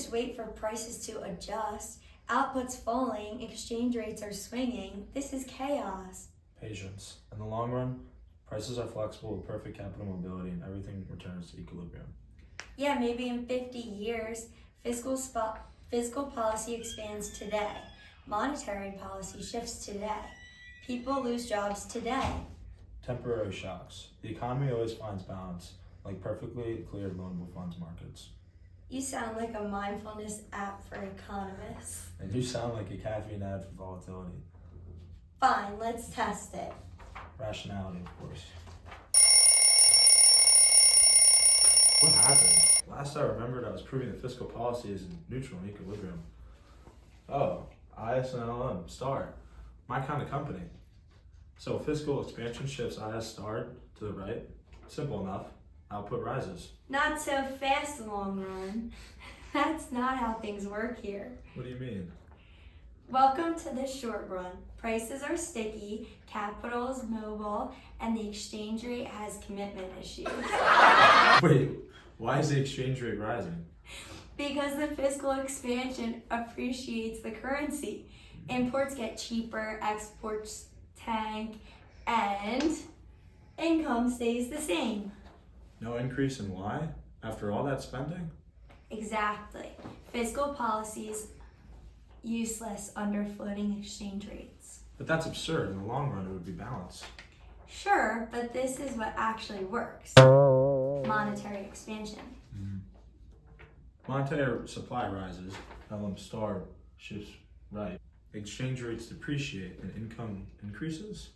just wait for prices to adjust. Output's falling, exchange rates are swinging. This is chaos. Patience. In the long run, prices are flexible with perfect capital mobility and everything returns to equilibrium. Yeah, maybe in 50 years, fiscal policy expands today. Monetary policy shifts today. People lose jobs today. Temporary shocks. The economy always finds balance, like perfectly cleared loanable funds markets. You sound like a mindfulness app for economists. And you sound like a caffeine ad for volatility. Fine, let's test it. Rationality, of course. What happened? Last I remembered, I was proving that fiscal policy is neutral in equilibrium. Oh, IS and LM, star. My kind of company. So fiscal expansion shifts IS star to the right. Simple enough. Output rises. Not so fast, long run. That's not how things work here. What do you mean? Welcome to the short run. Prices are sticky, capital is mobile, and the exchange rate has commitment issues. Wait, why is the exchange rate rising? Because the fiscal expansion appreciates the currency. Imports get cheaper, exports tank, and income stays the same. No increase in why? After all that spending? Exactly. Fiscal policies useless under floating exchange rates. But that's absurd. In the long run, it would be balanced. Sure, but this is what actually works. Monetary expansion. Monetary supply rises, LM star shifts right. Exchange rates depreciate and income increases?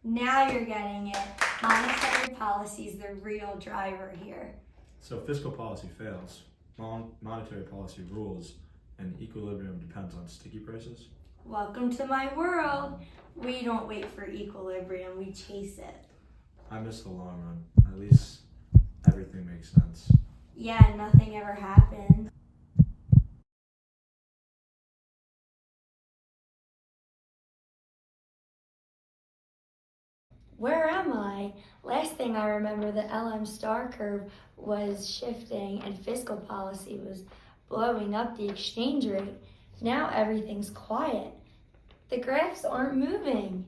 Now you're getting it. Monetary policy is the real driver here. So fiscal policy fails, monetary policy rules, and equilibrium depends on sticky prices? Welcome to my world. We don't wait for equilibrium, we chase it. I miss the long run. At least everything makes sense. Yeah, nothing ever happened. Where am I? Last thing I remember, the LM star curve was shifting and fiscal policy was blowing up the exchange rate. Now everything's quiet. The graphs aren't moving.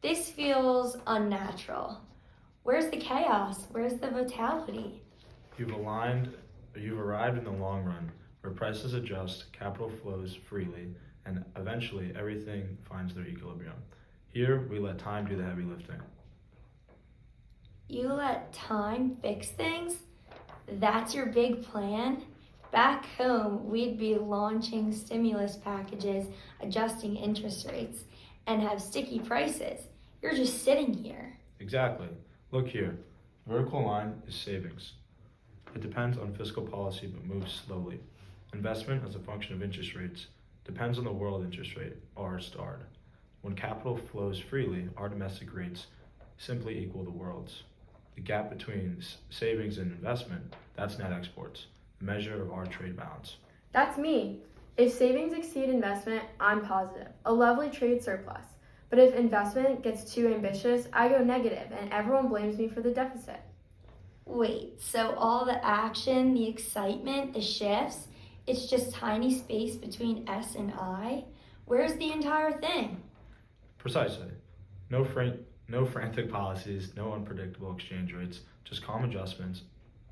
This feels unnatural. Where's the chaos? Where's the vitality? You've arrived in the long run, where prices adjust, capital flows freely, and eventually everything finds their equilibrium. Here, we let time do the heavy lifting. You let time fix things? That's your big plan? Back home, we'd be launching stimulus packages, adjusting interest rates, and have sticky prices. You're just sitting here. Exactly. Look here. Vertical line is savings. It depends on fiscal policy but moves slowly. Investment as a function of interest rates depends on the world interest rate, R starred. When capital flows freely, our domestic rates simply equal the world's. The gap between savings and investment, that's net exports, the measure of our trade balance. That's me. If savings exceed investment, I'm positive, a lovely trade surplus. But if investment gets too ambitious, I go negative and everyone blames me for the deficit. Wait, so all the action, the excitement, the shifts, it's just tiny space between S and I? Where's the entire thing? Precisely. No frantic policies, no unpredictable exchange rates, just calm adjustments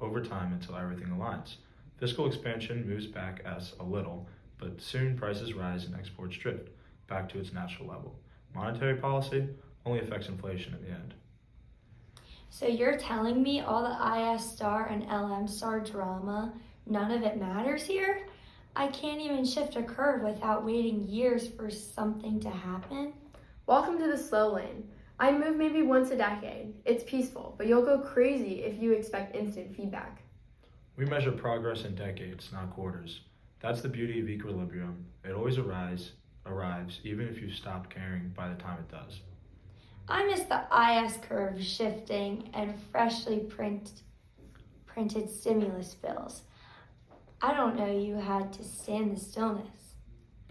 over time until everything aligns. Fiscal expansion moves back S a little, but soon prices rise and exports drift back to its natural level. Monetary policy only affects inflation in the end. So you're telling me all the IS star and LM star drama, none of it matters here? I can't even shift a curve without waiting years for something to happen? Welcome to the slow lane. I move maybe once a decade. It's peaceful, but you'll go crazy if you expect instant feedback. We measure progress in decades, not quarters. That's the beauty of equilibrium. It always arrives, even if you stop caring by the time it does. I miss the IS curve shifting and freshly printed stimulus bills. I don't know you had to stand the stillness.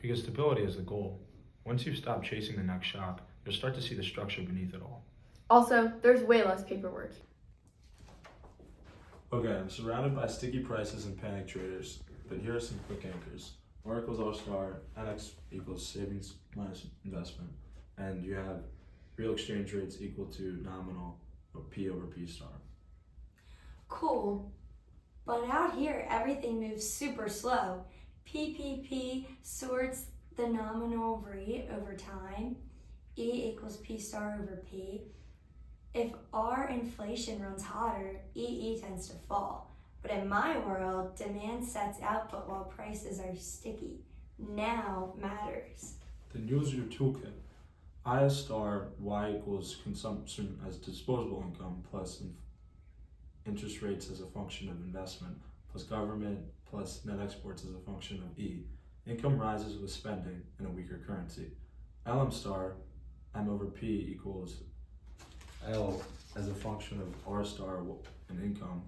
Because stability is the goal. Once you stop chasing the next shock, you'll start to see the structure beneath it all. Also, there's way less paperwork. Okay, I'm surrounded by sticky prices and panic traders. but here are some quick anchors. R equals R star, NX equals savings minus investment, and you have real exchange rates equal to nominal P over P star. Cool. But out here, everything moves super slow. PPP sorts the nominal rate over time. E equals P star over P. If our inflation runs hotter, EE tends to fall. But in my world, demand sets output while prices are sticky. Now matters. Then use your toolkit. I star Y equals consumption as disposable income plus interest rates as a function of investment plus government plus net exports as a function of E. Income rises with spending in a weaker currency. LM star M over P equals L as a function of R star and income.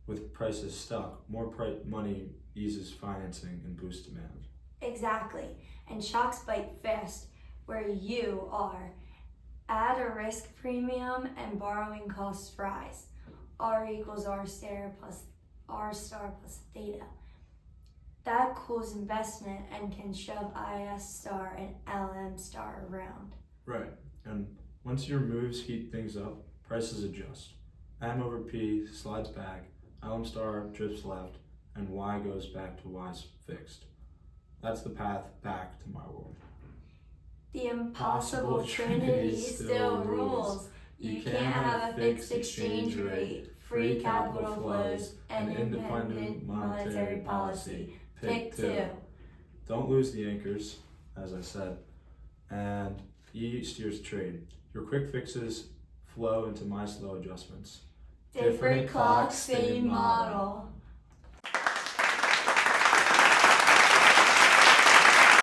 With prices stuck, more money eases financing and boosts demand. Exactly. And shocks bite fast where you are. Add a risk premium and borrowing costs rise. R equals R star plus theta. That cools investment and can shove IS star and LM star around. Right. And once your moves heat things up, prices adjust. M over P slides back, LM star drifts left, and Y goes back to Y's fixed. That's the path back to my world. The impossible trinity still rules. You can't have a fixed exchange rate, free capital flows, and independent monetary policy. Pick two. Don't lose the anchors, as I said, and E steers trade. Your quick fixes flow into my slow adjustments. Different clock, same model.